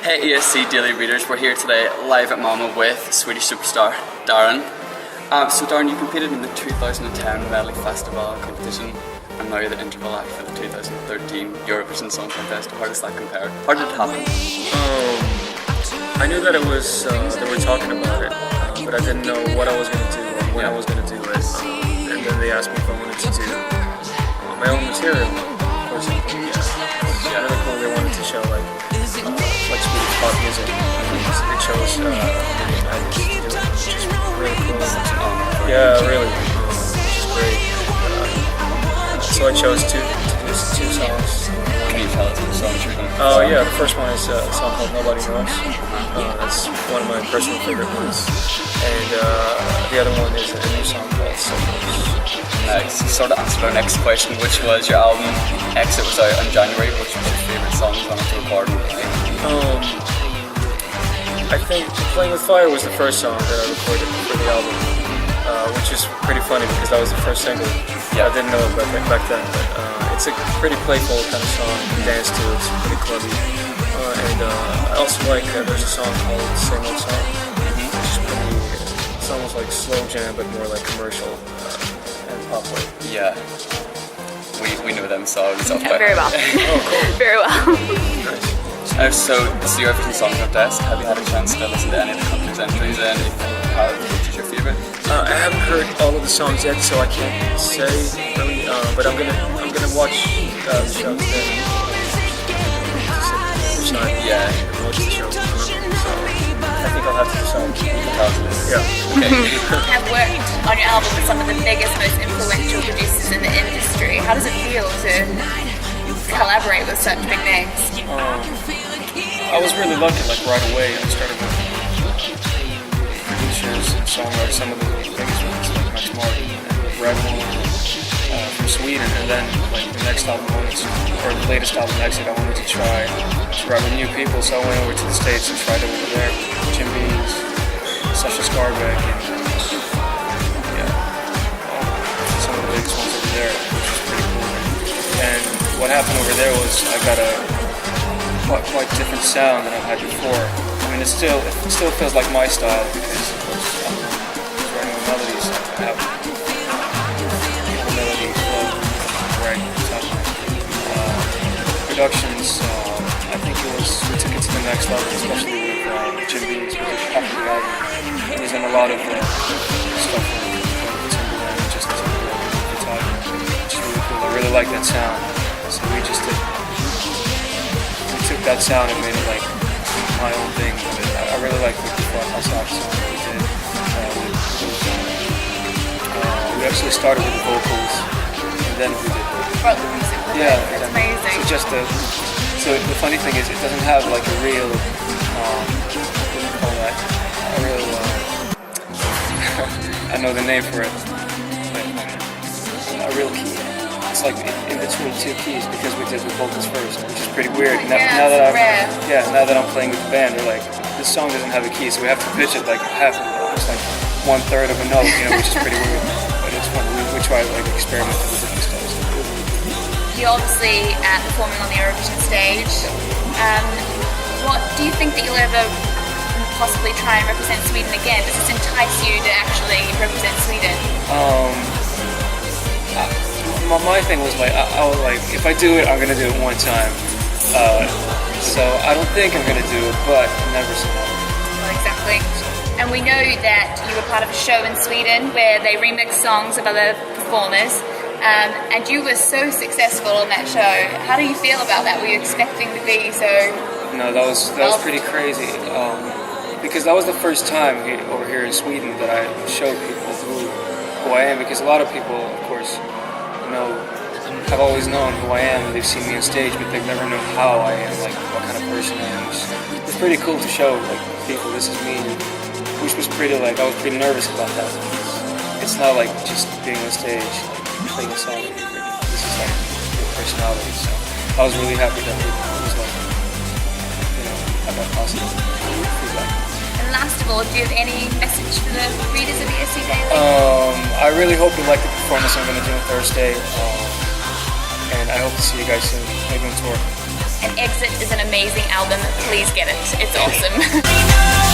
Hey ESC Daily Readers, we're here today live at Malmo with Swedish superstar Darin. So Darin, you competed in the 2010 Medley Festival competition and now you're the interval act for the 2013 Eurovision Song Contest. How does that compare? How did it happen? I knew that it was, they were talking about it, but I didn't know what I was going to do or when I was going to do it. And then they asked me if I wanted to do my own material. Of course, it was really cool. They wanted to show like Swedish pop music. So they chose Magnus to do it, which is really cool. Yeah, really, which is great. So I chose to do two songs. Can you tell us what songs you're going to Oh yeah, the first one is a song called Nobody Knows. That's one of my personal favorite ones. And the other one is a new song called So Close. Nice. You sort of answered our next question, which was your album Exit was out in January. Which was your favourite songs on it to record? I think Playing With Fire was the first song that I recorded for the album, which is pretty funny because that was the first single. I didn't know it back then, but it's a pretty playful kind of song to dance to. It's pretty clubby. And I also like, there's a song called Same Old Song, which is pretty, it's almost like slow jam, but more like commercial and pop like. Yeah. We know them songs. Yeah, very well. Oh, cool. Very well. Nice. So it's the Eurovision Song Contest. Have you had a chance to listen to any of the countries' entries and which is your favourite? I haven't heard all of the songs yet, so I can't say really. But I'm gonna watch the show today. Yeah. Watch the show. So I think I'll have to decide. Yeah. Okay. You have worked on your album with some of the biggest, most influential producers in the industry. How does it feel to collaborate with such big names? I was really lucky, like right away. I started with producers and songwriters, some of the biggest ones, like Max Martin and Redmond from Sweden, and then like the next album, or the latest album, Exit, I wanted to try to write with new people, so I went over to the States and tried it over there. Jim Bees, Sasha Skarbek, and some of the biggest ones over there, which was pretty cool. And what happened over there was I got a quite different sound than I've had before. I mean, it still feels like my style because of course I'm writing the melodies. I have the melody flow right top. Productions, I think we took it to the next level, especially with Jim Bees, which is half of the album. He's done a lot of stuff with Timberland and Justin Timberland and guitar, which is really cool. I really like that sound, so we took that sound and made it like my own thing. I really like the House song we did. We actually started with the vocals and then we did Wrote the music with it. That's amazing. So the funny thing is it doesn't have like a real, what do you call that? A real, I know the name for it. A real key. It's like in between two keys because we did the vocals first, which is pretty weird. Now that I'm playing with the band, we're like, this song doesn't have a key, so we have to pitch it like half, almost like 1/3 of a note, which is pretty weird. But it's fun. We try like experimenting with different styles. You're obviously performing on the Eurovision stage. What do you think that you'll ever possibly try and represent Sweden again? Does this entice you to actually represent Sweden? My thing was like, I was like, if I do it, I'm gonna do it one time. So I don't think I'm gonna do it, but never say never. Well, exactly. And we know that you were part of a show in Sweden where they remixed songs of other performers. And you were so successful on that show. How do you feel about that? Were you expecting to be so? No, that was pretty crazy. Because that was the first time over here in Sweden that I showed people who I am. Because a lot of people, of course, have always known who I am. They've seen me on stage, but they've never known how I am, like what kind of person I am. It's pretty cool to show like people this is me, which was pretty like I was pretty nervous about that. It's not like just being on stage. Playing a song, this is like your personality, so I was really happy that it was like, I got positive feedback. And last of all, do you have any message for the readers of ESC Daily? I really hope you like the performance I'm going to do on Thursday, and I hope to see you guys soon, maybe on tour. and Exit is an amazing album. Please get it. It's awesome.